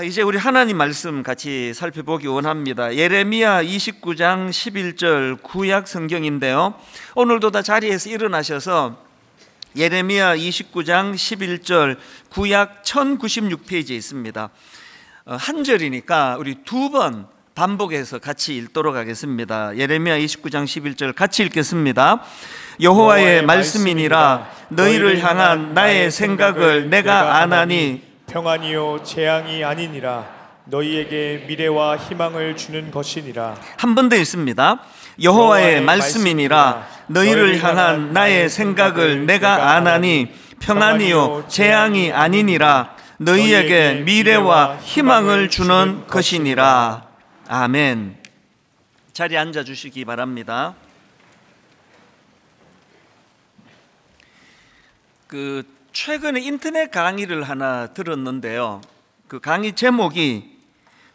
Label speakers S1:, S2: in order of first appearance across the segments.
S1: 이제 우리 하나님 말씀 같이 살펴보기 원합니다. 예레미야 29장 11절 구약 성경인데요, 오늘도 다 자리에서 일어나셔서 예레미야 29장 11절 구약 1096페이지에 있습니다. 한 절이니까 우리 두 번 반복해서 같이 읽도록 하겠습니다. 예레미야 29장 11절 같이 읽겠습니다. 여호와의 말씀이니라. 너희를 향한 나의 생각을 내가 아나니
S2: 평안이요 재앙이 아니니라. 너희에게 미래와 희망을 주는 것이니라.
S1: 한 번 더 읽습니다. 여호와의 말씀이니라. 너희를 향한 나의 생각을 내가 아나니 평안이요 재앙이 아니니라. 너희에게 미래와 희망을 주는 것이니라. 아멘. 자리에 앉아 주시기 바랍니다. 최근에 인터넷 강의를 하나 들었는데요, 그 강의 제목이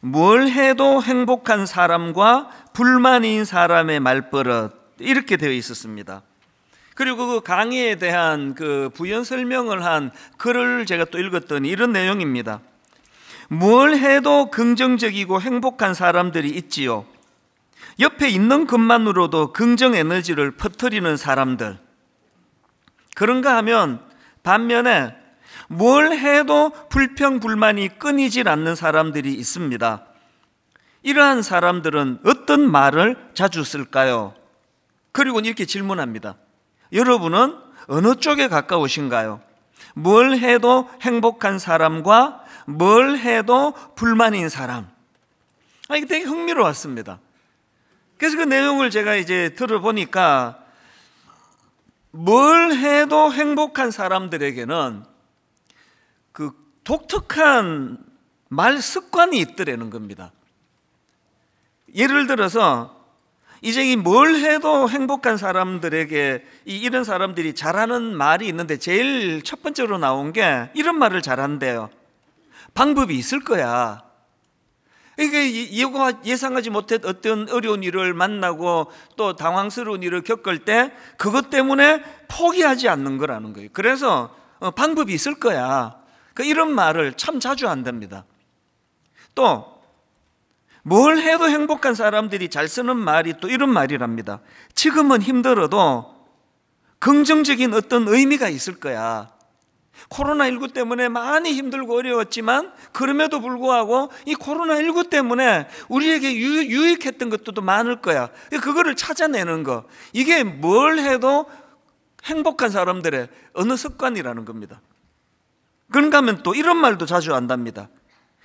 S1: 뭘 해도 행복한 사람과 불만인 사람의 말버릇, 이렇게 되어 있었습니다. 그리고 그 강의에 대한 그 부연 설명을 한 글을 제가 또 읽었더니 이런 내용입니다. 뭘 해도 긍정적이고 행복한 사람들이 있지요. 옆에 있는 것만으로도 긍정 에너지를 퍼뜨리는 사람들. 그런가 하면 반면에 뭘 해도 불평불만이 끊이질 않는 사람들이 있습니다. 이러한 사람들은 어떤 말을 자주 쓸까요? 그리고 이렇게 질문합니다. 여러분은 어느 쪽에 가까우신가요? 뭘 해도 행복한 사람과 뭘 해도 불만인 사람. 이게 되게 흥미로웠습니다. 그래서 그 내용을 제가 이제 들어보니까 뭘 해도 행복한 사람들에게는 그 독특한 말 습관이 있더라는 겁니다. 예를 들어서 이제 이 뭘 해도 행복한 사람들에게 이런 사람들이 잘하는 말이 있는데 제일 첫 번째로 나온 게 이런 말을 잘한대요. 방법이 있을 거야. 이게 예상하지 못한 어떤 어려운 일을 만나고 또 당황스러운 일을 겪을 때 그것 때문에 포기하지 않는 거라는 거예요. 그래서 방법이 있을 거야. 이런 말을 참 자주 한답니다. 또 뭘 해도 행복한 사람들이 잘 쓰는 말이 또 이런 말이랍니다. 지금은 힘들어도 긍정적인 어떤 의미가 있을 거야. 코로나19 때문에 많이 힘들고 어려웠지만 그럼에도 불구하고 이 코로나19 때문에 우리에게 유익했던 것도 많을 거야. 그거를 찾아내는 거, 이게 뭘 해도 행복한 사람들의 어느 습관이라는 겁니다. 그런가 하면 또 이런 말도 자주 한답니다.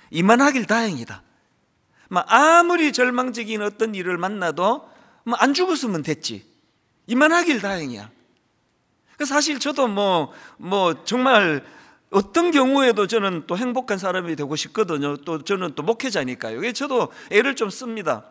S1: 이만하길 다행이다. 아무리 절망적인 어떤 일을 만나도 안 죽었으면 됐지, 이만하길 다행이야. 사실 저도 정말 어떤 경우에도 저는 또 행복한 사람이 되고 싶거든요. 또 저는 또 목회자니까요. 저도 애를 좀 씁니다.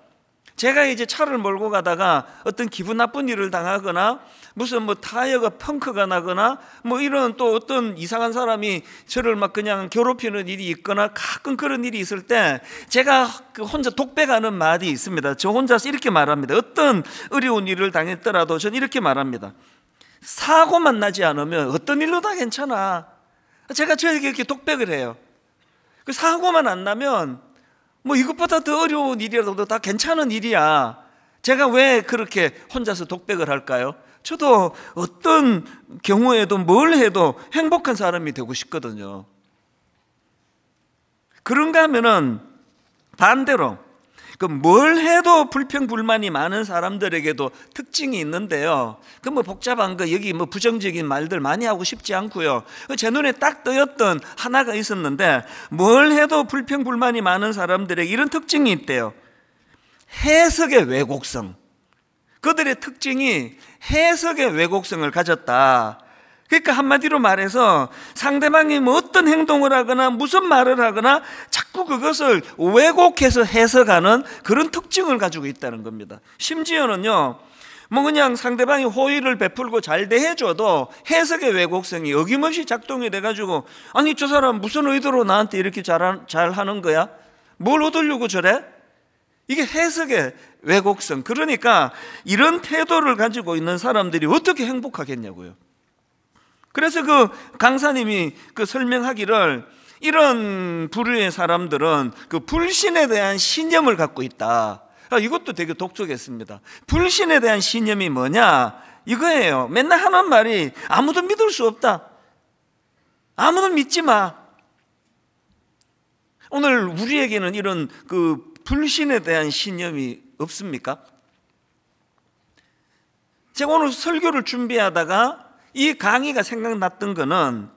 S1: 제가 이제 차를 몰고 가다가 어떤 기분 나쁜 일을 당하거나 무슨 타이어가 펑크가 나거나 이런 또 어떤 이상한 사람이 저를 그냥 괴롭히는 일이 있거나 가끔 그런 일이 있을 때 제가 혼자 독백하는 말이 있습니다. 저 혼자서 이렇게 말합니다. 어떤 어려운 일을 당했더라도 저는 이렇게 말합니다. 사고만 나지 않으면 어떤 일로 다 괜찮아. 제가 저에게 이렇게 독백을 해요. 그 사고만 안 나면 이것보다 더 어려운 일이라도 다 괜찮은 일이야. 제가 왜 그렇게 혼자서 독백을 할까요? 저도 어떤 경우에도 뭘 해도 행복한 사람이 되고 싶거든요. 그런가 하면은 반대로 뭘 해도 불평불만이 많은 사람들에게도 특징이 있는데요. 복잡한 거 여기 부정적인 말들 많이 하고 싶지 않고요. 제 눈에 딱 띄었던 하나가 있었는데, 뭘 해도 불평불만이 많은 사람들에게 이런 특징이 있대요. 해석의 왜곡성. 그들의 특징이 해석의 왜곡성을 가졌다. 그러니까 한마디로 말해서 상대방이 어떤 행동을 하거나 무슨 말을 하거나 자꾸 그것을 왜곡해서 해석하는 그런 특징을 가지고 있다는 겁니다. 심지어는요, 그냥 상대방이 호의를 베풀고 잘 대해줘도 해석의 왜곡성이 어김없이 작동이 돼가지고, 아니 저 사람 무슨 의도로 나한테 이렇게 잘하는 거야? 뭘 얻으려고 저래? 이게 해석의 왜곡성. 그러니까 이런 태도를 가지고 있는 사람들이 어떻게 행복하겠냐고요. 그래서 그 강사님이 설명하기를 이런 부류의 사람들은 그 불신에 대한 신념을 갖고 있다. 이것도 되게 독특했습니다. 불신에 대한 신념이 뭐냐? 이거예요. 맨날 하는 말이 아무도 믿을 수 없다. 아무도 믿지 마. 오늘 우리에게는 이런 그 불신에 대한 신념이 없습니까? 제가 오늘 설교를 준비하다가 이 강의가 생각났던 거는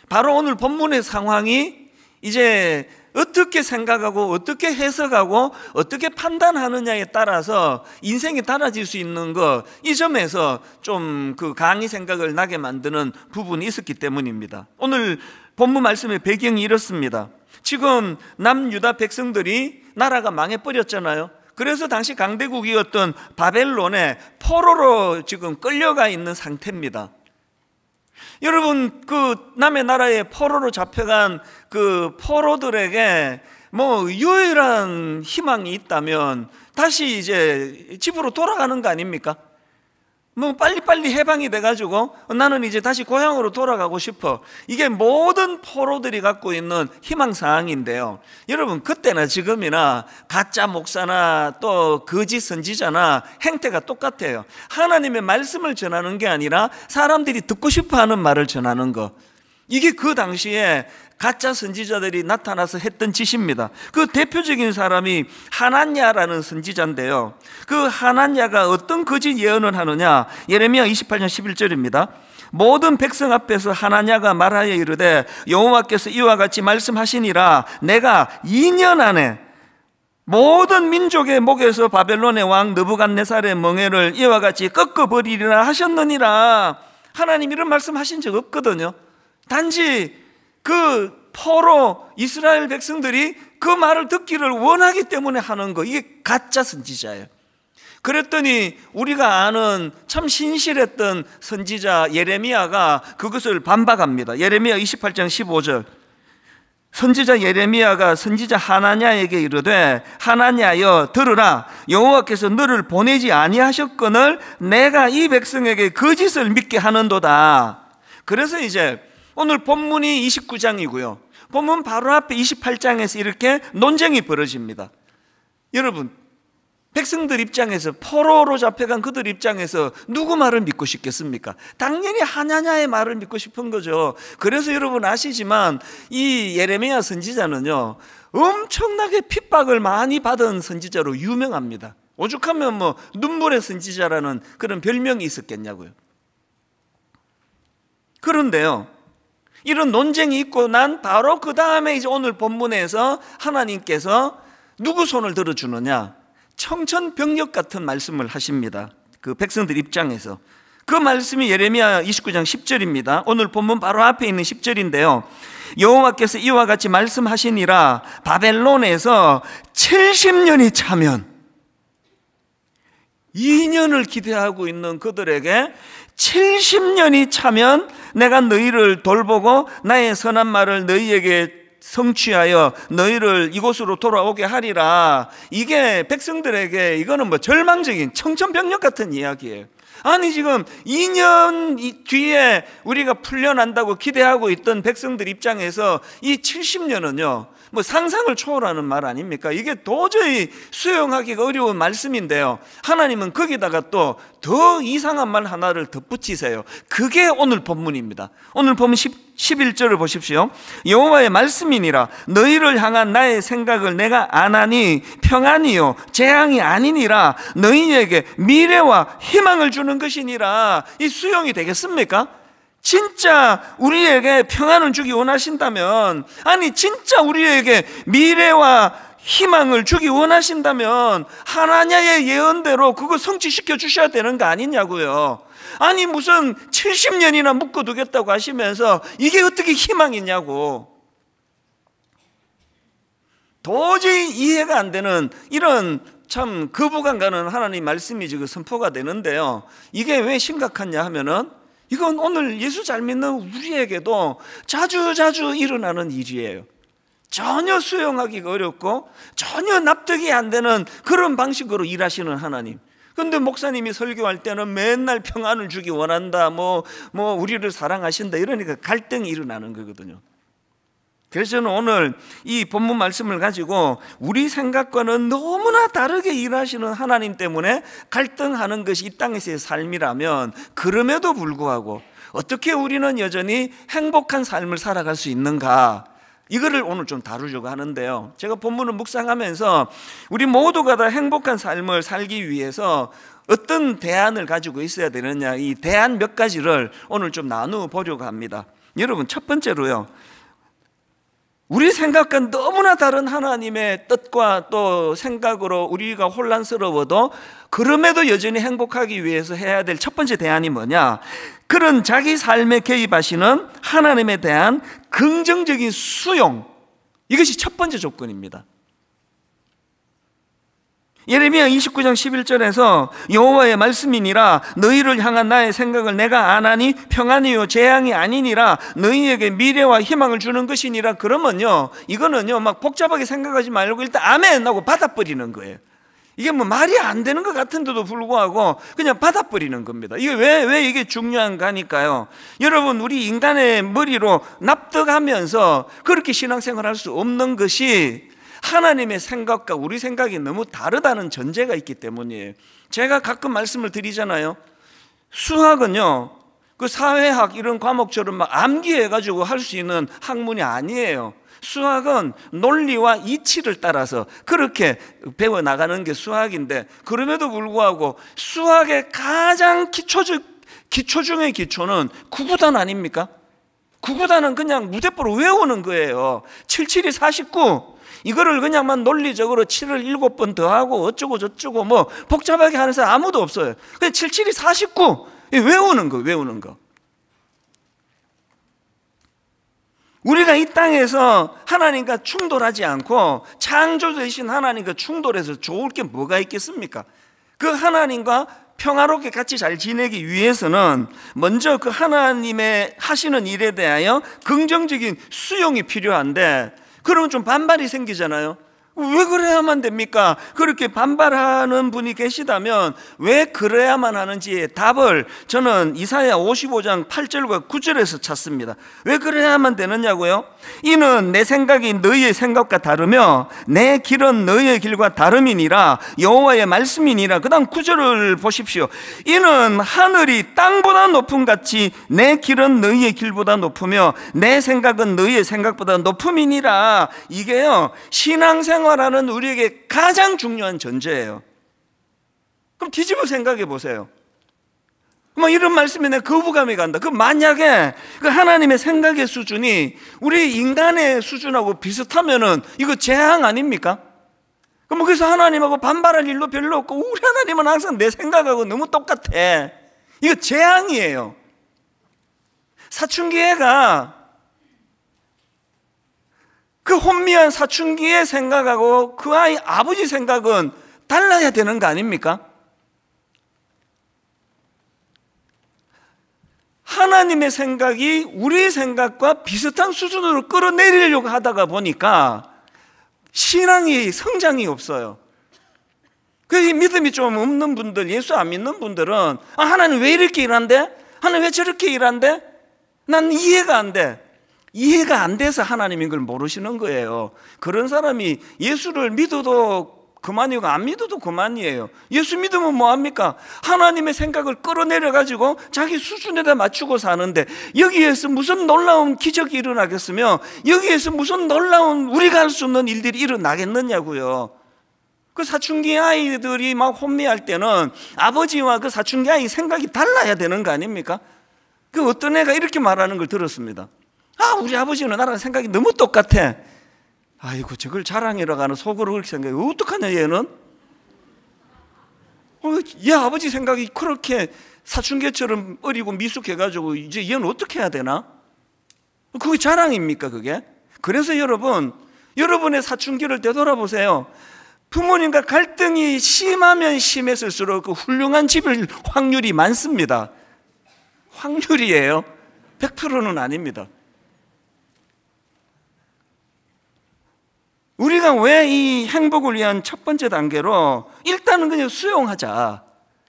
S1: 바로 오늘 본문의 상황이 이제 어떻게 생각하고 어떻게 해석하고 어떻게 판단하느냐에 따라서 인생이 달라질 수 있는 것, 이 점에서 좀 그 강의 생각을 나게 만드는 부분이 있었기 때문입니다. 오늘 본문 말씀의 배경이 이렇습니다. 지금 남유다 백성들이 나라가 망해버렸잖아요. 그래서 당시 강대국이었던 바벨론에 포로로 지금 끌려가 있는 상태입니다. 여러분, 그 남의 나라에 포로로 잡혀간 그 포로들에게 뭐 유일한 희망이 있다면 다시 이제 집으로 돌아가는 거 아닙니까? 뭐 빨리빨리 해방이 돼가지고 나는 이제 다시 고향으로 돌아가고 싶어. 이게 모든 포로들이 갖고 있는 희망사항인데요. 여러분, 그때나 지금이나 가짜 목사나 또 거짓 선지자나 행태가 똑같아요. 하나님의 말씀을 전하는 게 아니라 사람들이 듣고 싶어하는 말을 전하는 거. 이게 그 당시에 가짜 선지자들이 나타나서 했던 짓입니다. 그 대표적인 사람이 하나냐라는 선지자인데요. 그 하나냐가 어떤 거짓 예언을 하느냐? 예레미야 28장 11절입니다. 모든 백성 앞에서 하나냐가 말하여 이르되 여호와께서 이와 같이 말씀하시니라. 내가 2년 안에 모든 민족의 목에서 바벨론의 왕 느부갓네살의 멍에를 이와 같이 꺾어버리리라 하셨느니라. 하나님 이런 말씀하신 적 없거든요. 단지 그 포로 이스라엘 백성들이 그 말을 듣기를 원하기 때문에 하는 거, 이게 가짜 선지자예요. 그랬더니 우리가 아는 참 신실했던 선지자 예레미야가 그것을 반박합니다. 예레미야 28장 15절. 선지자 예레미야가 선지자 하나냐에게 이르되 하나냐여 들으라. 여호와께서 너를 보내지 아니하셨거늘 내가 이 백성에게 거짓을 믿게 하는도다. 그래서 이제 오늘 본문이 29장이고요. 본문 바로 앞에 28장에서 이렇게 논쟁이 벌어집니다. 여러분, 백성들 입장에서, 포로로 잡혀간 그들 입장에서 누구 말을 믿고 싶겠습니까? 당연히 하나냐의 말을 믿고 싶은 거죠. 그래서 여러분 아시지만 이 예레미야 선지자는요, 엄청나게 핍박을 많이 받은 선지자로 유명합니다. 오죽하면 뭐 눈물의 선지자라는 그런 별명이 있었겠냐고요. 그런데요, 이런 논쟁이 있고 난 바로 그 다음에 이제 오늘 본문에서 하나님께서 누구 손을 들어주느냐? 청천벽력 같은 말씀을 하십니다. 그 백성들 입장에서. 그 말씀이 예레미야 29장 10절입니다. 오늘 본문 바로 앞에 있는 10절인데요. 여호와께서 이와 같이 말씀하시니라. 바벨론에서 70년이 차면, 2년을 기대하고 있는 그들에게 70년이 차면 내가 너희를 돌보고 나의 선한 말을 너희에게 성취하여 너희를 이곳으로 돌아오게 하리라. 이게 백성들에게 이거는 뭐 절망적인 청천벽력 같은 이야기예요. 아니 지금 2년 뒤에 우리가 풀려난다고 기대하고 있던 백성들 입장에서 이 70년은요 뭐 상상을 초월하는 말 아닙니까? 이게 도저히 수용하기가 어려운 말씀인데요, 하나님은 거기다가 또 더 이상한 말 하나를 덧붙이세요. 그게 오늘 본문입니다. 오늘 본문 11절을 보십시오. 여호와의 말씀이니라. 너희를 향한 나의 생각을 내가 아나니 평안이요 재앙이 아니니라. 너희에게 미래와 희망을 주는 것이니라. 이 수용이 되겠습니까? 진짜 우리에게 평안을 주기 원하신다면, 아니 진짜 우리에게 미래와 희망을 주기 원하신다면 하나냐의 예언대로 그거 성취시켜 주셔야 되는 거 아니냐고요. 아니 무슨 70년이나 묶어두겠다고 하시면서 이게 어떻게 희망이냐고. 도저히 이해가 안 되는 이런 참 거부감 가는 하나님 말씀이 지금 선포가 되는데요, 이게 왜 심각하냐 하면은 이건 오늘 예수 잘 믿는 우리에게도 자주자주 일어나는 일이에요. 전혀 수용하기가 어렵고 전혀 납득이 안 되는 그런 방식으로 일하시는 하나님. 그런데 목사님이 설교할 때는 맨날 평안을 주기 원한다, 뭐 우리를 사랑하신다 이러니까 갈등이 일어나는 거거든요. 그래서 저는 오늘 이 본문 말씀을 가지고 우리 생각과는 너무나 다르게 일하시는 하나님 때문에 갈등하는 것이 이 땅에서의 삶이라면, 그럼에도 불구하고 어떻게 우리는 여전히 행복한 삶을 살아갈 수 있는가, 이거를 오늘 좀 다루려고 하는데요. 제가 본문을 묵상하면서 우리 모두가 다 행복한 삶을 살기 위해서 어떤 대안을 가지고 있어야 되느냐, 이 대안 몇 가지를 오늘 좀 나누어 보려고 합니다. 여러분, 첫 번째로요, 우리 생각과 너무나 다른 하나님의 뜻과 또 생각으로 우리가 혼란스러워도 그럼에도 여전히 행복하기 위해서 해야 될 첫 번째 대안이 뭐냐? 그런 자기 삶에 개입하시는 하나님에 대한 긍정적인 수용, 이것이 첫 번째 조건입니다. 예레미야 29장 11절에서 여호와의 말씀이니라 너희를 향한 나의 생각을 내가 아나니 평안이요 재앙이 아니니라 너희에게 미래와 희망을 주는 것이니라. 그러면요, 이거는요 막 복잡하게 생각하지 말고 일단 아멘 하고 받아버리는 거예요. 이게 뭐 말이 안 되는 것 같은데도 불구하고 그냥 받아버리는 겁니다. 이게 왜 이게 중요한가 하니까요, 여러분, 우리 인간의 머리로 납득하면서 그렇게 신앙생활을 할 수 없는 것이 하나님의 생각과 우리 생각이 너무 다르다는 전제가 있기 때문이에요. 제가 가끔 말씀을 드리잖아요. 수학은요, 그 사회학 이런 과목처럼 막 암기해가지고 할 수 있는 학문이 아니에요. 수학은 논리와 이치를 따라서 그렇게 배워나가는 게 수학인데, 그럼에도 불구하고 수학의 가장 기초 중의 기초는 구구단 아닙니까? 구구단은 그냥 무대뽀로 외우는 거예요. 77이 49, 이거를 그냥만 논리적으로 7을 7번 더하고 어쩌고 저쩌고 뭐 복잡하게 하는 사람 아무도 없어요. 그냥 77이 49 외우는 거. 우리가 이 땅에서 하나님과 충돌하지 않고 창조주이신 하나님과 충돌해서 좋을 게 뭐가 있겠습니까? 그 하나님과 평화롭게 같이 잘 지내기 위해서는 먼저 그 하나님의 하시는 일에 대하여 긍정적인 수용이 필요한데, 그러면 좀 반발이 생기잖아요. 왜 그래야만 됩니까? 그렇게 반발하는 분이 계시다면 왜 그래야만 하는지의 답을 저는 이사야 55장 8절과 9절에서 찾습니다. 왜 그래야만 되느냐고요? 이는 내 생각이 너희의 생각과 다르며 내 길은 너희의 길과 다름이니라 여호와의 말씀이니라. 그 다음 9절을 보십시오. 이는 하늘이 땅보다 높음 같이 내 길은 너희의 길보다 높으며 내 생각은 너희의 생각보다 높음이니라. 이게요, 신앙생활 하는 우리에게 가장 중요한 전제예요. 그럼 뒤집어 생각해 보세요. 뭐 이런 말씀에 내가 거부감이 간다. 그럼 만약에 그 하나님의 생각의 수준이 우리 인간의 수준하고 비슷하면은 이거 재앙 아닙니까? 그럼 그래서 하나님하고 반발할 일도 별로 없고 우리 하나님은 항상 내 생각하고 너무 똑같아. 이거 재앙이에요. 사춘기 애가 그 혼미한 사춘기의 생각하고 그 아이 아버지 생각은 달라야 되는 거 아닙니까? 하나님의 생각이 우리 생각과 비슷한 수준으로 끌어내리려고 하다가 보니까 신앙이 성장이 없어요. 그 믿음이 좀 없는 분들, 예수 안 믿는 분들은 하나님 왜 이렇게 일한대? 하나님 왜 저렇게 일한대? 난 이해가 안 돼. 이해가 안 돼서 하나님인 걸 모르시는 거예요. 그런 사람이 예수를 믿어도 그만이고 안 믿어도 그만이에요. 예수 믿으면 뭐합니까? 하나님의 생각을 끌어내려가지고 자기 수준에다 맞추고 사는데 여기에서 무슨 놀라운 기적이 일어나겠으며 여기에서 무슨 놀라운 우리가 할 수 없는 일들이 일어나겠느냐고요. 그 사춘기 아이들이 막 혼미할 때는 아버지와 그 사춘기 아이 생각이 달라야 되는 거 아닙니까? 그 어떤 애가 이렇게 말하는 걸 들었습니다. 우리 아버지는 나랑 생각이 너무 똑같아. 아이고, 저걸 자랑이라고 하는 속으로 그렇게 생각해. 어떡하냐 얘는? 얘 아버지 생각이 그렇게 사춘기처럼 어리고 미숙해가지고 이제 얘는 어떻게 해야 되나? 그게 자랑입니까 그게? 그래서 여러분, 여러분의 사춘기를 되돌아보세요. 부모님과 갈등이 심하면 심했을수록 그 훌륭한 집일 확률이 많습니다. 확률이에요. 100%는 아닙니다. 우리가 왜 이 행복을 위한 첫 번째 단계로 일단은 그냥 수용하자.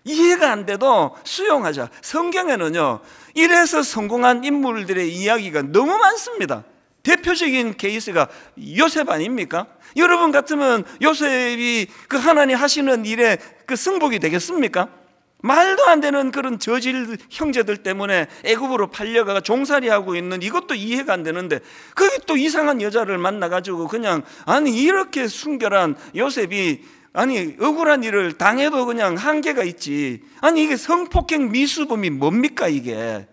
S1: 이해가 안 돼도 수용하자. 성경에는요, 이래서 성공한 인물들의 이야기가 너무 많습니다. 대표적인 케이스가 요셉 아닙니까? 여러분 같으면 요셉이 그 하나님 하시는 일에 그 승복이 되겠습니까? 말도 안 되는 그런 저질 형제들 때문에 애굽으로 팔려가 종살이하고 있는 이것도 이해가 안 되는데, 거기 또 이상한 여자를 만나가지고 그냥, 아니 이렇게 순결한 요셉이 아니 억울한 일을 당해도 그냥 한계가 있지, 아니 이게 성폭행 미수범이 뭡니까 이게?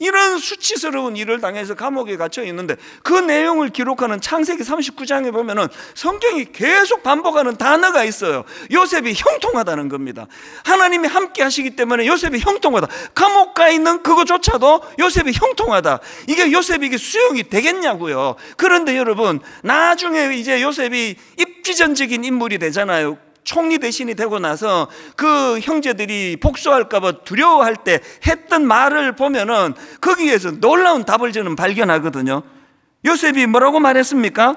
S1: 이런 수치스러운 일을 당해서 감옥에 갇혀 있는데, 그 내용을 기록하는 창세기 39장에 보면은 성경이 계속 반복하는 단어가 있어요. 요셉이 형통하다는 겁니다. 하나님이 함께 하시기 때문에 요셉이 형통하다. 감옥 가 있는 그거조차도 요셉이 형통하다. 이게 요셉이 수용이 되겠냐고요. 그런데 여러분, 나중에 이제 요셉이 입지전적인 인물이 되잖아요. 총리 대신이 되고 나서 그 형제들이 복수할까봐 두려워할 때 했던 말을 보면은 거기에서 놀라운 답을 저는 발견하거든요. 요셉이 뭐라고 말했습니까?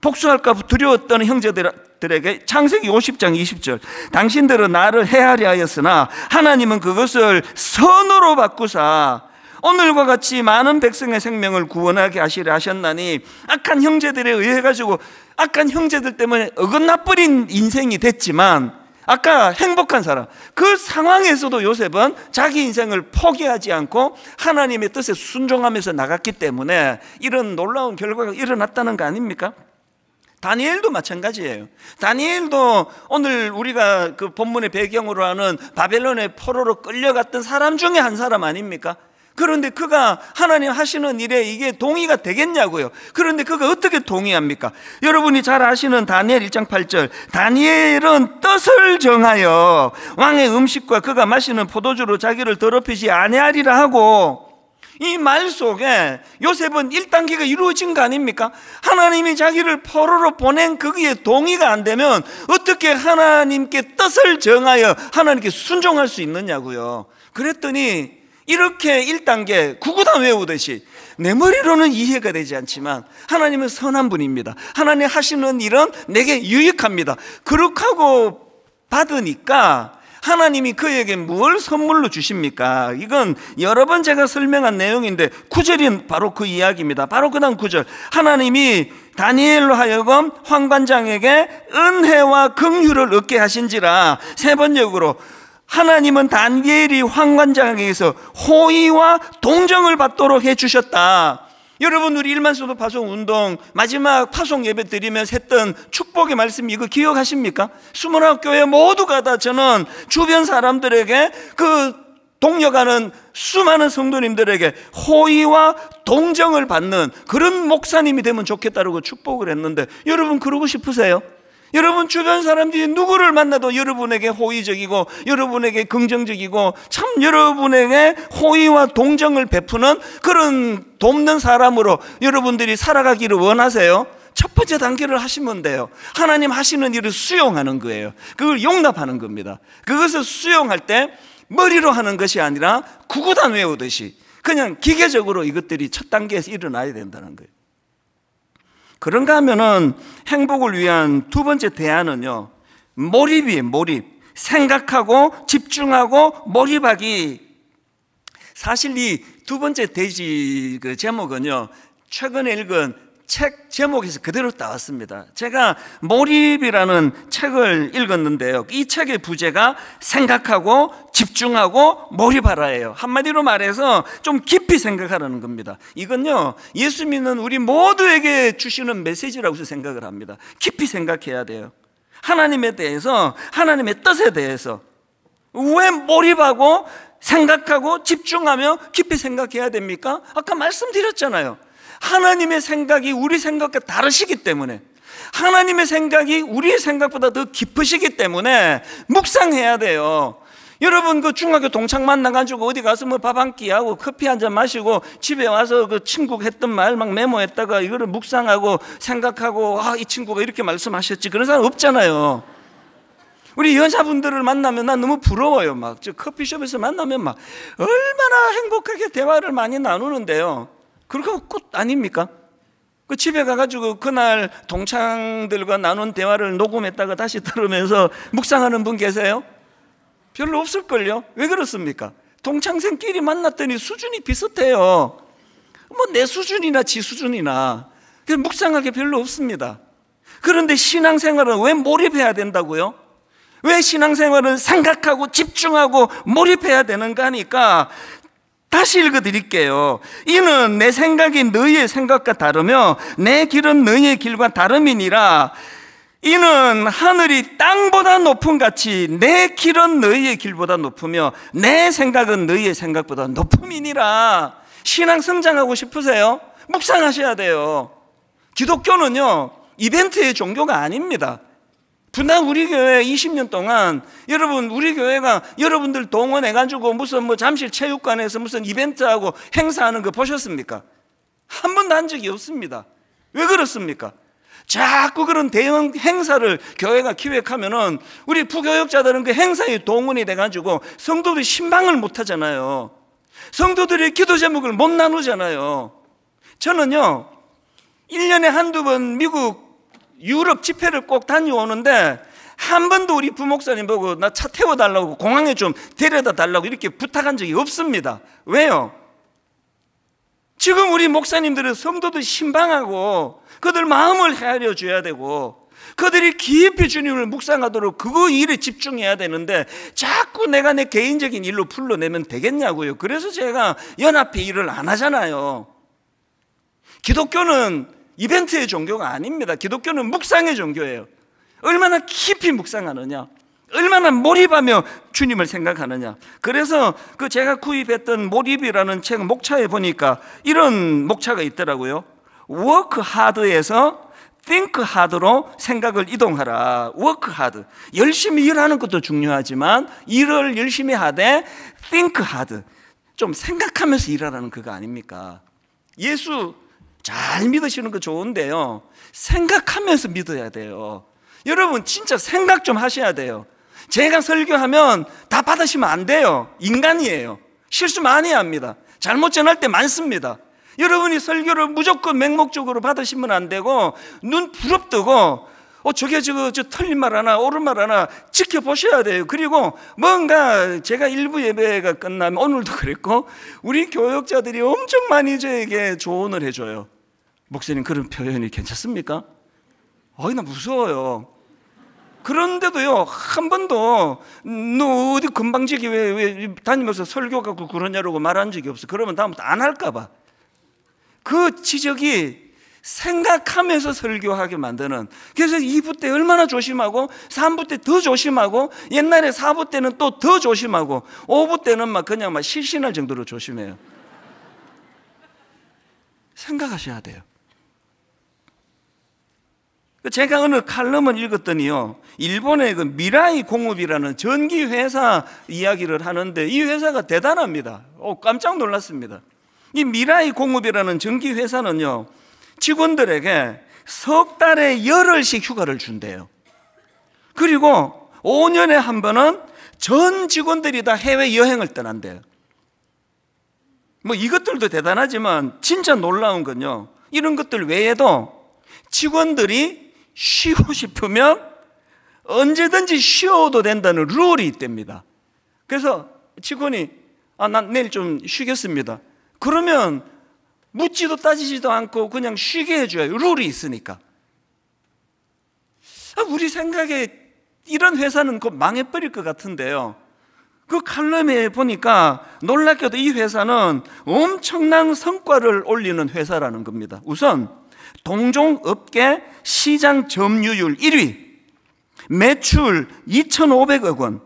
S1: 복수할까봐 두려웠던 형제들에게 창세기 50장 20절, 당신들은 나를 해하려 하였으나 하나님은 그것을 선으로 바꾸사 오늘과 같이 많은 백성의 생명을 구원하게 하시려 하셨나니, 악한 형제들에 의해 가지고 악한 형제들 때문에 어긋나버린 인생이 됐지만, 아까 행복한 사람, 그 상황에서도 요셉은 자기 인생을 포기하지 않고 하나님의 뜻에 순종하면서 나갔기 때문에 이런 놀라운 결과가 일어났다는 거 아닙니까? 다니엘도 마찬가지예요. 다니엘도 오늘 우리가 그 본문의 배경으로 하는 바벨론의 포로로 끌려갔던 사람 중에 한 사람 아닙니까? 그런데 그가 하나님 하시는 일에 이게 동의가 되겠냐고요. 그런데 그가 어떻게 동의합니까? 여러분이 잘 아시는 다니엘 1장 8절, 다니엘은 뜻을 정하여 왕의 음식과 그가 마시는 포도주로 자기를 더럽히지 아니하리라 하고, 이 말 속에 요셉은 1단계가 이루어진 거 아닙니까? 하나님이 자기를 포로로 보낸 거기에 동의가 안 되면 어떻게 하나님께 뜻을 정하여 하나님께 순종할 수 있느냐고요. 그랬더니 이렇게 1단계 구구단 외우듯이, 내 머리로는 이해가 되지 않지만 하나님은 선한 분입니다. 하나님 하시는 일은 내게 유익합니다. 그렇게 하고 받으니까 하나님이 그에게 뭘 선물로 주십니까? 이건 여러 번 제가 설명한 내용인데 9절이 바로 그 이야기입니다. 바로 그 다음 9절, 하나님이 다니엘로 하여금 황관장에게 은혜와 긍휼을 얻게 하신지라. 세 번역으로, 하나님은 다니엘이 황관장에게서 호의와 동정을 받도록 해주셨다. 여러분, 우리 일만수도 파송운동 마지막 파송 예배 드리면서 했던 축복의 말씀, 이거 기억하십니까? 수문학교에 모두가 다 저는 주변 사람들에게, 그 동역하는 수많은 성도님들에게 호의와 동정을 받는 그런 목사님이 되면 좋겠다고 축복을 했는데, 여러분 그러고 싶으세요? 여러분 주변 사람들이 누구를 만나도 여러분에게 호의적이고 여러분에게 긍정적이고 참 여러분에게 호의와 동정을 베푸는 그런 돕는 사람으로 여러분들이 살아가기를 원하세요? 첫 번째 단계를 하시면 돼요. 하나님 하시는 일을 수용하는 거예요. 그걸 용납하는 겁니다. 그것을 수용할 때 머리로 하는 것이 아니라 구구단 외우듯이 그냥 기계적으로 이것들이 첫 단계에서 일어나야 된다는 거예요. 그런가 하면은 행복을 위한 두 번째 대안은요, 몰입이에요. 몰입. 생각하고 집중하고 몰입하기. 사실 이 두 번째 대지 그 제목은요, 최근에 읽은 책 제목에서 그대로 따왔습니다. 제가 몰입이라는 책을 읽었는데요, 이 책의 부제가 생각하고 집중하고 몰입하라예요. 한마디로 말해서 좀 깊이 생각하라는 겁니다. 이건요, 예수 믿는 우리 모두에게 주시는 메시지라고 생각을 합니다. 깊이 생각해야 돼요. 하나님에 대해서, 하나님의 뜻에 대해서. 왜 몰입하고 생각하고 집중하며 깊이 생각해야 됩니까? 아까 말씀드렸잖아요. 하나님의 생각이 우리 생각과 다르시기 때문에, 하나님의 생각이 우리의 생각보다 더 깊으시기 때문에 묵상해야 돼요. 여러분 그 중학교 동창 만나가지고 어디 가서 뭐 밥 한 끼 하고 커피 한 잔 마시고 집에 와서 그 친구가 했던 말 막 메모했다가 이거를 묵상하고 생각하고, 아, 이 친구가 이렇게 말씀하셨지, 그런 사람 없잖아요. 우리 여자분들을 만나면 난 너무 부러워요. 막 저 커피숍에서 만나면 막 얼마나 행복하게 대화를 많이 나누는데요. 그렇게 꽃 아닙니까? 그 집에 가가지고 그날 동창들과 나눈 대화를 녹음했다가 다시 들으면서 묵상하는 분 계세요? 별로 없을걸요? 왜 그렇습니까? 동창생끼리 만났더니 수준이 비슷해요. 뭐 내 수준이나 지 수준이나 묵상할 게 별로 없습니다. 그런데 신앙생활은 왜 몰입해야 된다고요? 왜 신앙생활은 생각하고 집중하고 몰입해야 되는가 하니까 다시 읽어드릴게요. 이는 내 생각이 너희의 생각과 다르며 내 길은 너희의 길과 다름이니라. 이는 하늘이 땅보다 높은 같이 내 길은 너희의 길보다 높으며 내 생각은 너희의 생각보다 높음이니라. 신앙 성장하고 싶으세요? 묵상하셔야 돼요. 기독교는요, 이벤트의 종교가 아닙니다. 분당 우리 교회 20년 동안 여러분, 우리 교회가 여러분들 동원해가지고 무슨 뭐 잠실 체육관에서 무슨 이벤트하고 행사하는 거 보셨습니까? 한 번도 한 적이 없습니다. 왜 그렇습니까? 자꾸 그런 대형 행사를 교회가 기획하면은 우리 부교역자들은 그 행사에 동원이 돼가지고 성도들이 신방을 못 하잖아요. 성도들의 기도 제목을 못 나누잖아요. 저는요, 1년에 한두 번 미국 유럽 집회를 꼭 다녀오는데 한 번도 우리 부목사님 보고 나 차 태워달라고 공항에 좀 데려다 달라고 이렇게 부탁한 적이 없습니다. 왜요? 지금 우리 목사님들은 성도들 신방하고 그들 마음을 헤아려 줘야 되고 그들이 깊이 주님을 묵상하도록 그거 일에 집중해야 되는데 자꾸 내가 내 개인적인 일로 풀러내면 되겠냐고요. 그래서 제가 연합회 일을 안 하잖아요. 기독교는 이벤트의 종교가 아닙니다. 기독교는 묵상의 종교예요. 얼마나 깊이 묵상하느냐, 얼마나 몰입하며 주님을 생각하느냐. 그래서 그 제가 구입했던 몰입이라는 책 목차에 보니까 이런 목차가 있더라고요. Work hard에서 think hard로 생각을 이동하라. Work hard, 열심히 일하는 것도 중요하지만 일을 열심히 하되 think hard, 좀 생각하면서 일하라는 그거 아닙니까? 예수 잘 믿으시는 거 좋은데요, 생각하면서 믿어야 돼요. 여러분 진짜 생각 좀 하셔야 돼요. 제가 설교하면 다 받으시면 안 돼요. 인간이에요. 실수 많이 합니다. 잘못 전할 때 많습니다. 여러분이 설교를 무조건 맹목적으로 받으시면 안 되고 눈 부릅뜨고 저게 저 틀린 말 하나 옳은 말 하나 지켜보셔야 돼요. 그리고 뭔가 제가 일부 예배가 끝나면 오늘도 그랬고 우리 교역자들이 엄청 많이 저에게 조언을 해줘요. 목사님 그런 표현이 괜찮습니까? 나 무서워요. 그런데도요, 한 번도 너 어디 금방지기 왜 다니면서 설교 갖고 그러냐고 말한 적이 없어. 그러면 다음부터 안 할까 봐. 그 지적이 생각하면서 설교하게 만드는. 그래서 2부 때 얼마나 조심하고 3부 때 더 조심하고 옛날에 4부 때는 또 더 조심하고 5부 때는 그냥 실신할 정도로 조심해요. 생각하셔야 돼요. 제가 어느 칼럼을 읽었더니요, 일본의 그 미라이 공업이라는 전기회사 이야기를 하는데 이 회사가 대단합니다. 깜짝 놀랐습니다. 이 미라이 공업이라는 전기회사는요, 직원들에게 석 달에 열흘씩 휴가를 준대요. 그리고 5년에 한 번은 전 직원들이 다 해외여행을 떠난대요. 이것들도 대단하지만 진짜 놀라운 건요, 이런 것들 외에도 직원들이 쉬고 싶으면 언제든지 쉬어도 된다는 룰이 있답니다. 그래서 직원이 난 내일 좀 쉬겠습니다. 그러면 묻지도 따지지도 않고 그냥 쉬게 해줘요. 룰이 있으니까. 우리 생각에 이런 회사는 곧 망해버릴 것 같은데요, 그 칼럼에 보니까 놀랍게도 이 회사는 엄청난 성과를 올리는 회사라는 겁니다. 우선 동종업계 시장 점유율 1위, 매출 2,500억 원,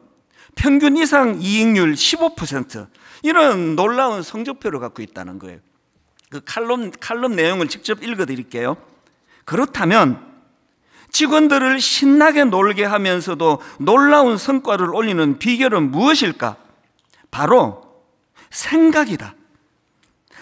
S1: 평균 이상 이익률 15%, 이런 놀라운 성적표를 갖고 있다는 거예요. 그 칼럼 내용을 직접 읽어드릴게요. 그렇다면 직원들을 신나게 놀게 하면서도 놀라운 성과를 올리는 비결은 무엇일까? 바로 생각이다.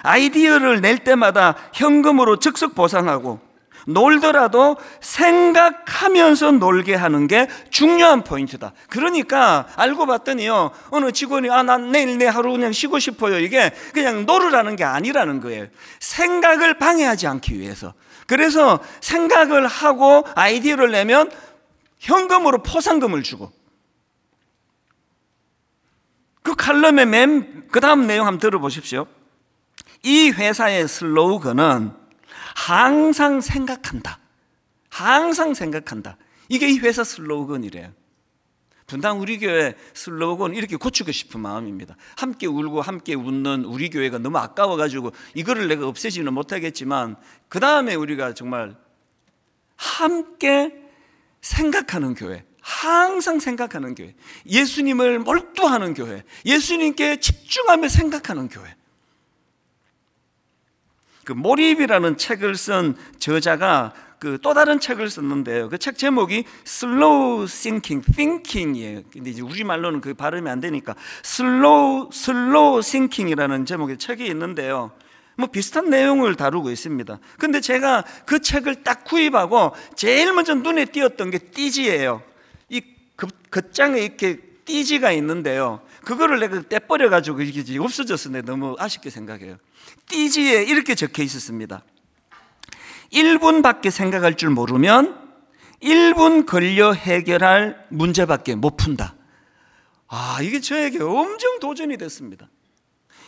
S1: 아이디어를 낼 때마다 현금으로 즉석 보상하고 놀더라도 생각하면서 놀게 하는 게 중요한 포인트다. 그러니까 알고 봤더니요, 어느 직원이 난 내일 내 하루 그냥 쉬고 싶어요, 이게 그냥 놀으라는 게 아니라는 거예요. 생각을 방해하지 않기 위해서. 그래서 생각을 하고 아이디어를 내면 현금으로 포상금을 주고. 그 칼럼의 그 다음 내용 한번 들어보십시오. 이 회사의 슬로건은 항상 생각한다. 항상 생각한다. 이게 이 회사 슬로건이래요. 분당 우리 교회 슬로건 이렇게 고치고 싶은 마음입니다. 함께 울고 함께 웃는 우리 교회가 너무 아까워가지고 이거를 내가 없애지는 못하겠지만, 그 다음에 우리가 정말 함께 생각하는 교회, 항상 생각하는 교회, 예수님을 몰두하는 교회, 예수님께 집중하며 생각하는 교회. 그 몰입이라는 책을 쓴 저자가 또 다른 책을 썼는데요. 그 책 제목이 Slow Thinking이에요. 근데 이제 우리말로는 그 발음이 안 되니까 Slow Thinking이라는 제목의 책이 있는데요. 뭐 비슷한 내용을 다루고 있습니다. 근데 제가 그 책을 딱 구입하고 제일 먼저 눈에 띄었던 게 띠지예요. 이 겉장에 이렇게 띠지가 있는데요. 그거를 내가 떼버려가지고 이게 없어졌어. 내가 너무 아쉽게 생각해요. 띠지에 이렇게 적혀 있었습니다. 1분밖에 생각할 줄 모르면 1분 걸려 해결할 문제밖에 못 푼다. 이게 저에게 엄청 도전이 됐습니다.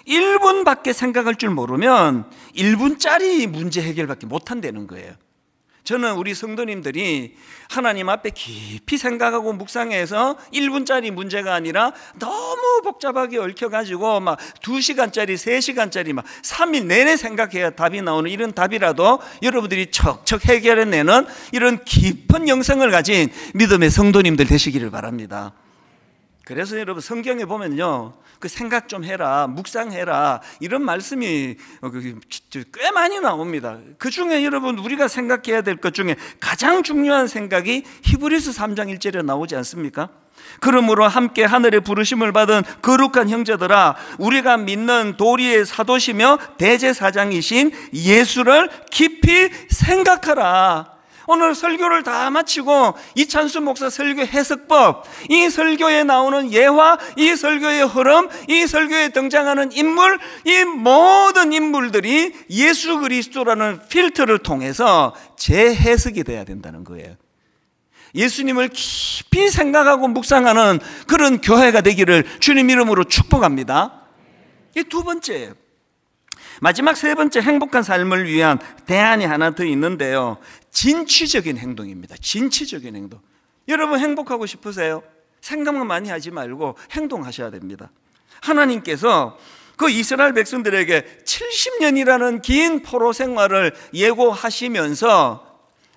S1: 1분밖에 생각할 줄 모르면 1분짜리 문제 해결밖에 못 한다는 거예요. 저는 우리 성도님들이 하나님 앞에 깊이 생각하고 묵상해서 1분짜리 문제가 아니라 너무 복잡하게 얽혀가지고 막 2시간짜리, 3시간짜리 막 3일 내내 생각해야 답이 나오는 이런 답이라도 여러분들이 척척 해결해내는 이런 깊은 영성을 가진 믿음의 성도님들 되시기를 바랍니다. 그래서 여러분 성경에 보면요, 그 생각 좀 해라, 묵상해라, 이런 말씀이 꽤 많이 나옵니다. 그 중에 여러분 우리가 생각해야 될 것 중에 가장 중요한 생각이 히브리서 3장 1절에 나오지 않습니까? 그러므로 함께 하늘의 부르심을 받은 거룩한 형제들아, 우리가 믿는 도리의 사도시며 대제사장이신 예수를 깊이 생각하라. 오늘 설교를 다 마치고 이찬수 목사 설교 해석법, 이 설교에 나오는 예화, 이 설교의 흐름, 이 설교에 등장하는 인물, 이 모든 인물들이 예수 그리스도라는 필터를 통해서 재해석이 돼야 된다는 거예요. 예수님을 깊이 생각하고 묵상하는 그런 교회가 되기를 주님 이름으로 축복합니다. 이 두 번째예요. 마지막 세 번째, 행복한 삶을 위한 대안이 하나 더 있는데요, 진취적인 행동입니다. 진취적인 행동. 여러분 행복하고 싶으세요? 생각만 많이 하지 말고 행동하셔야 됩니다. 하나님께서 그 이스라엘 백성들에게 70년이라는 긴 포로 생활을 예고하시면서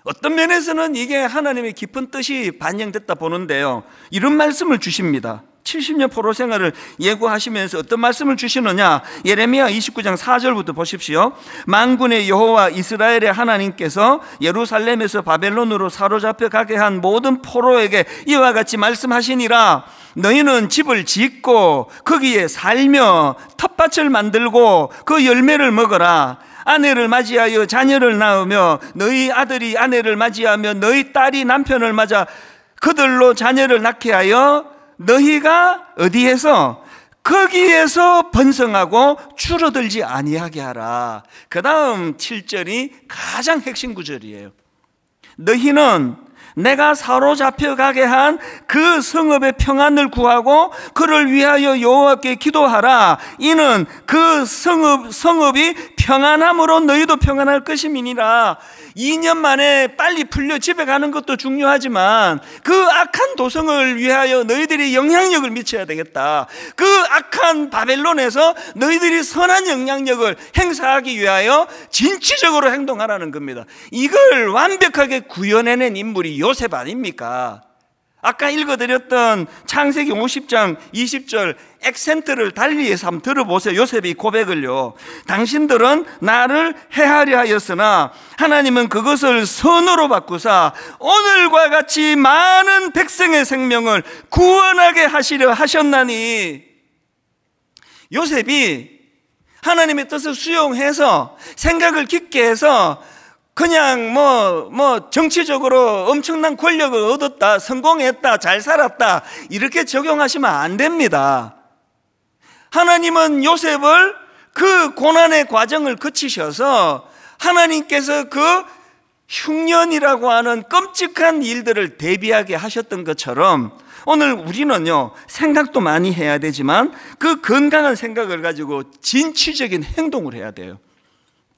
S1: 어떤 면에서는 이게 하나님의 깊은 뜻이 반영됐다 보는데요, 이런 말씀을 주십니다. 70년 포로 생활을 예고하시면서 어떤 말씀을 주시느냐, 예레미야 29장 4절부터 보십시오. 만군의 여호와 이스라엘의 하나님께서 예루살렘에서 바벨론으로 사로잡혀 가게 한 모든 포로에게 이와 같이 말씀하시니라. 너희는 집을 짓고 거기에 살며 텃밭을 만들고 그 열매를 먹어라. 아내를 맞이하여 자녀를 낳으며 너희 아들이 아내를 맞이하며 너희 딸이 남편을 맞아 그들로 자녀를 낳게 하여 너희가 어디에서? 거기에서 번성하고 줄어들지 아니하게 하라. 그 다음 7절이 가장 핵심 구절이에요. 너희는 내가 사로잡혀 가게 한 그 성읍의 평안을 구하고 그를 위하여 여호와께 기도하라. 이는 그 성읍이 평안함으로 너희도 평안할 것임이니라. 2년 만에 빨리 풀려 집에 가는 것도 중요하지만 그 악한 도성을 위하여 너희들이 영향력을 미쳐야 되겠다. 그 악한 바벨론에서 너희들이 선한 영향력을 행사하기 위하여 진취적으로 행동하라는 겁니다. 이걸 완벽하게 구현해낸 인물이 요셉 아닙니까? 아까 읽어드렸던 창세기 50장 20절 액센트를 달리해서 한번 들어보세요. 요셉의 고백을요. 당신들은 나를 해하려 하였으나 하나님은 그것을 선으로 바꾸사 오늘과 같이 많은 백성의 생명을 구원하게 하시려 하셨나니. 요셉이 하나님의 뜻을 수용해서 생각을 깊게 해서 그냥 정치적으로 엄청난 권력을 얻었다, 성공했다, 잘 살았다, 이렇게 적용하시면 안 됩니다. 하나님은 요셉을 그 고난의 과정을 거치셔서 하나님께서 그 흉년이라고 하는 끔찍한 일들을 대비하게 하셨던 것처럼 오늘 우리는요, 생각도 많이 해야 되지만 그 건강한 생각을 가지고 진취적인 행동을 해야 돼요.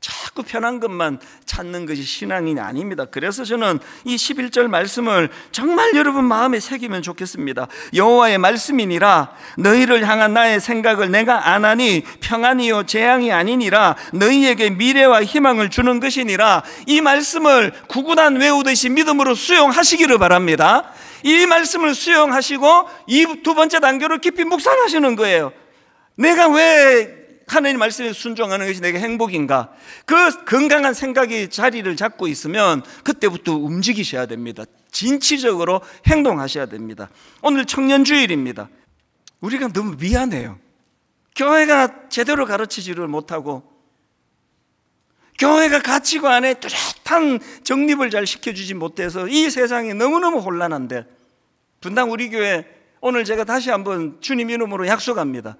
S1: 자꾸 편한 것만 찾는 것이 신앙이 아닙니다. 그래서 저는 이 11절 말씀을 정말 여러분 마음에 새기면 좋겠습니다. 여호와의 말씀이니라 너희를 향한 나의 생각을 내가 아나니 평안이요 재앙이 아니니라 너희에게 미래와 희망을 주는 것이니라. 이 말씀을 구구단 외우듯이 믿음으로 수용하시기를 바랍니다. 이 말씀을 수용하시고 이 두 번째 단계로 깊이 묵상하시는 거예요. 내가 왜 하나님 말씀에 순종하는 것이 내게 행복인가? 그 건강한 생각이 자리를 잡고 있으면 그때부터 움직이셔야 됩니다. 진취적으로 행동하셔야 됩니다. 오늘 청년주일입니다. 우리가 너무 미안해요. 교회가 제대로 가르치지를 못하고 교회가 가치관에 뚜렷한 정립을 잘 시켜주지 못해서 이 세상이 너무너무 혼란한데, 분당 우리 교회 오늘 제가 다시 한번 주님 이름으로 약속합니다.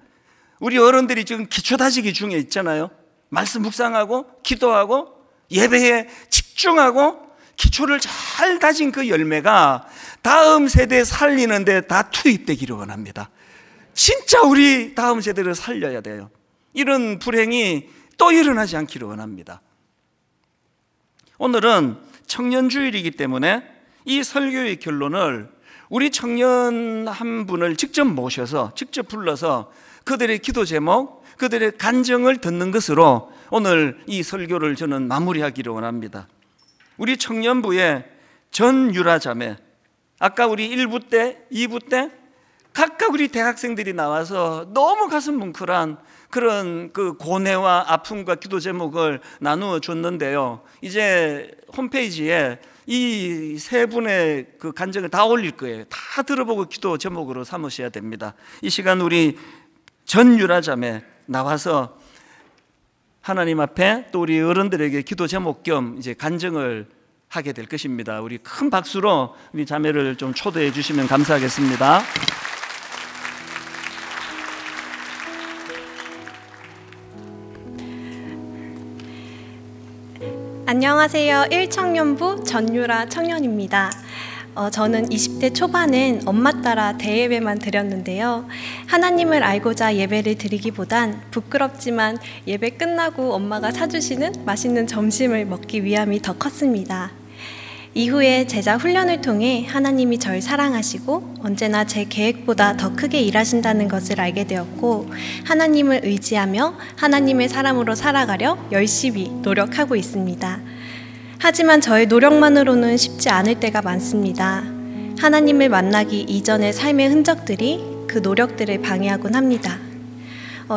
S1: 우리 어른들이 지금 기초 다지기 중에 있잖아요. 말씀 묵상하고 기도하고 예배에 집중하고 기초를 잘 다진 그 열매가 다음 세대 살리는데 다 투입되기를 원합니다. 진짜 우리 다음 세대를 살려야 돼요. 이런 불행이 또 일어나지 않기를 원합니다. 오늘은 청년주일이기 때문에 이 설교의 결론을 우리 청년 한 분을 직접 모셔서 직접 불러서 그들의 기도 제목, 그들의 간증을 듣는 것으로 오늘 이 설교를 저는 마무리하기를 원합니다. 우리 청년부의 전유라 자매, 아까 우리 1부 때, 2부 때 각각 우리 대학생들이 나와서 너무 가슴 뭉클한 그런 그 고뇌와 아픔과 기도 제목을 나누어 줬는데요. 이제 홈페이지에 이 세 분의 그 간증을 다 올릴 거예요. 다 들어보고 기도 제목으로 삼으셔야 됩니다. 이 시간 우리 전유라 자매 나와서 하나님 앞에 또 우리 어른들에게 기도 제목 겸 이제 간증을 하게 될 것입니다. 우리 큰 박수로 우리 자매를 좀 초대해 주시면 감사하겠습니다.
S3: 안녕하세요. 1청년부 전유라 청년입니다. 저는 20대 초반엔 엄마 따라 대예배만 드렸는데요. 하나님을 알고자 예배를 드리기보단 부끄럽지만 예배 끝나고 엄마가 사주시는 맛있는 점심을 먹기 위함이 더 컸습니다. 이후에 제자 훈련을 통해 하나님이 절 사랑하시고 언제나 제 계획보다 더 크게 일하신다는 것을 알게 되었고, 하나님을 의지하며 하나님의 사람으로 살아가려 열심히 노력하고 있습니다. 하지만 저의 노력만으로는 쉽지 않을 때가 많습니다. 하나님을 만나기 이전의 삶의 흔적들이 그 노력들을 방해하곤 합니다.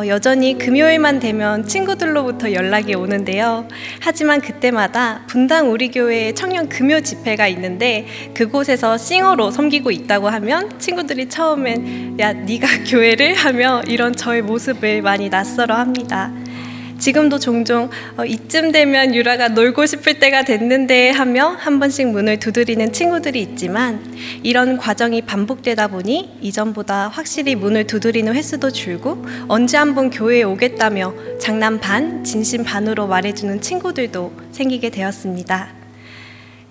S3: 여전히 금요일만 되면 친구들로부터 연락이 오는데요. 하지만 그때마다 분당 우리 교회에 청년 금요 집회가 있는데 그곳에서 싱어로 섬기고 있다고 하면 친구들이 처음엔 야, 네가 교회를? 하며 이런 저의 모습을 많이 낯설어 합니다. 지금도 종종 이쯤 되면 유라가 놀고 싶을 때가 됐는데 하며 한 번씩 문을 두드리는 친구들이 있지만, 이런 과정이 반복되다 보니 이전보다 확실히 문을 두드리는 횟수도 줄고 언제 한번 교회에 오겠다며 장난 반 진심 반으로 말해주는 친구들도 생기게 되었습니다.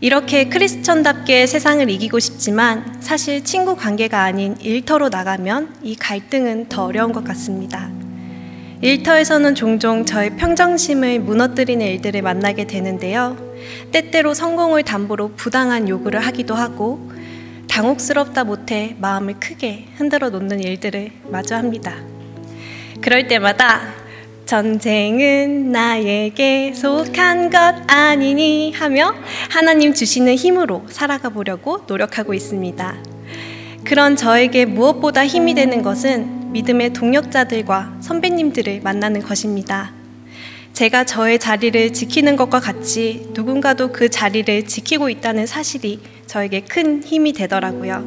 S3: 이렇게 크리스천답게 세상을 이기고 싶지만 사실 친구 관계가 아닌 일터로 나가면 이 갈등은 더 어려운 것 같습니다. 일터에서는 종종 저의 평정심을 무너뜨리는 일들을 만나게 되는데요. 때때로 성공을 담보로 부당한 요구를 하기도 하고 당혹스럽다 못해 마음을 크게 흔들어 놓는 일들을 마주합니다. 그럴 때마다 전쟁은 나에게 속한 것 아니니 하며 하나님 주시는 힘으로 살아가 보려고 노력하고 있습니다. 그런 저에게 무엇보다 힘이 되는 것은 믿음의 동역자들과 선배님들을 만나는 것입니다. 제가 저의 자리를 지키는 것과 같이 누군가도 그 자리를 지키고 있다는 사실이 저에게 큰 힘이 되더라고요.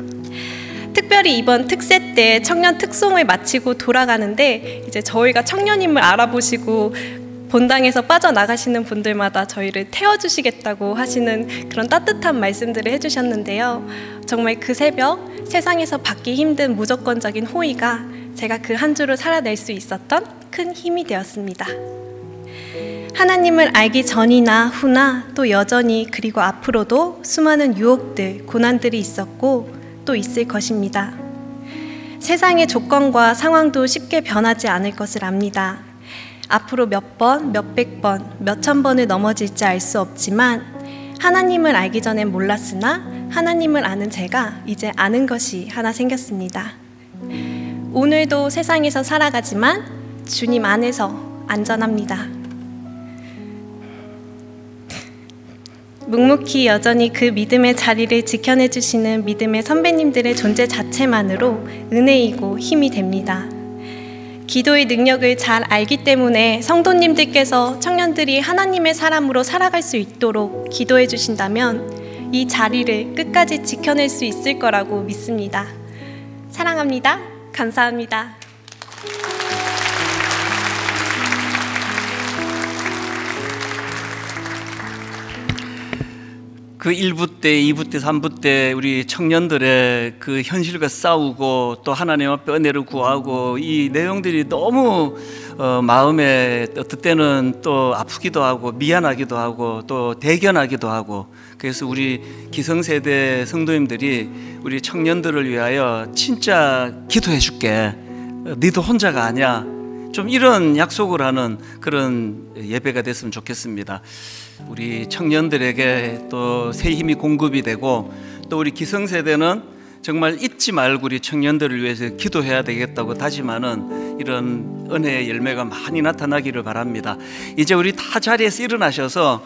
S3: 특별히 이번 특세 때 청년 특송을 마치고 돌아가는데 이제 저희가 청년임을 알아보시고 본당에서 빠져나가시는 분들마다 저희를 태워주시겠다고 하시는 그런 따뜻한 말씀들을 해주셨는데요. 정말 그 새벽 세상에서 받기 힘든 무조건적인 호의가 제가 그 한 주를 살아낼 수 있었던 큰 힘이 되었습니다. 하나님을 알기 전이나 후나 또 여전히 그리고 앞으로도 수많은 유혹들, 고난들이 있었고 또 있을 것입니다. 세상의 조건과 상황도 쉽게 변하지 않을 것을 압니다. 앞으로 몇 번, 몇백 번, 몇천 번을 넘어질지 알 수 없지만 하나님을 알기 전엔 몰랐으나 하나님을 아는 제가 이제 아는 것이 하나 생겼습니다. 오늘도 세상에서 살아가지만 주님 안에서 안전합니다. 묵묵히 여전히 그 믿음의 자리를 지켜내주시는 믿음의 선배님들의 존재 자체만으로 은혜이고 힘이 됩니다. 기도의 능력을 잘 알기 때문에 성도님들께서 청년들이 하나님의 사람으로 살아갈 수 있도록 기도해 주신다면 이 자리를 끝까지 지켜낼 수 있을 거라고 믿습니다. 사랑합니다. 감사합니다.
S1: 그 1부 때, 2부 때, 3부 때 우리 청년들의 그 현실과 싸우고 또 하나님 앞에 은혜를 구하고 이 내용들이 너무 마음에 어떨 때는 또 아프기도 하고 미안하기도 하고 또 대견하기도 하고, 그래서 우리 기성세대 성도님들이 우리 청년들을 위하여 진짜 기도해 줄게, 너도 혼자가 아니야, 좀 이런 약속을 하는 그런 예배가 됐으면 좋겠습니다. 우리 청년들에게 또 새 힘이 공급이 되고 또 우리 기성세대는 정말 잊지 말고 우리 청년들을 위해서 기도해야 되겠다고 다짐하는 이런 은혜의 열매가 많이 나타나기를 바랍니다. 이제 우리 다 자리에서 일어나셔서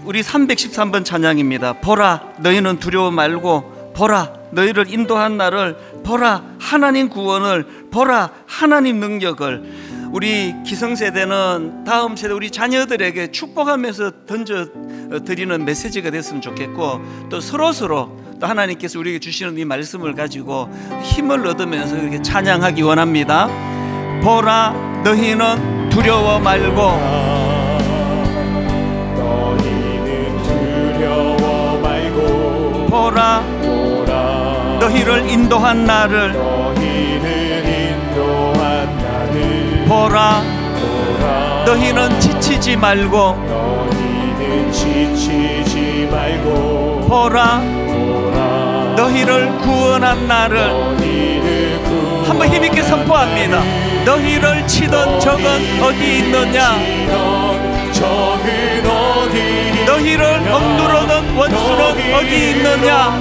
S1: 우리 313번 찬양입니다. 보라 너희는 두려워 말고, 보라 너희를 인도한 나를, 보라 하나님 구원을, 보라 하나님 능력을. 우리 기성세대는 다음 세대 우리 자녀들에게 축복하면서 던져드리는 메시지가 됐으면 좋겠고, 또 서로서로 또 하나님께서 우리에게 주시는 이 말씀을 가지고 힘을 얻으면서 이렇게 찬양하기 원합니다. 보라 너희는 두려워 말고,
S2: 너희는 두려워 말고,
S1: 보라 너희를 인도한 나를, 보라 너희는 지치지 말고, 보라 너희를 구원한 나를. 한번 힘있게 선포합니다. 너희를 치던 적은 어디 있느냐, 너희를 억누르던 원수는 어디 있느냐,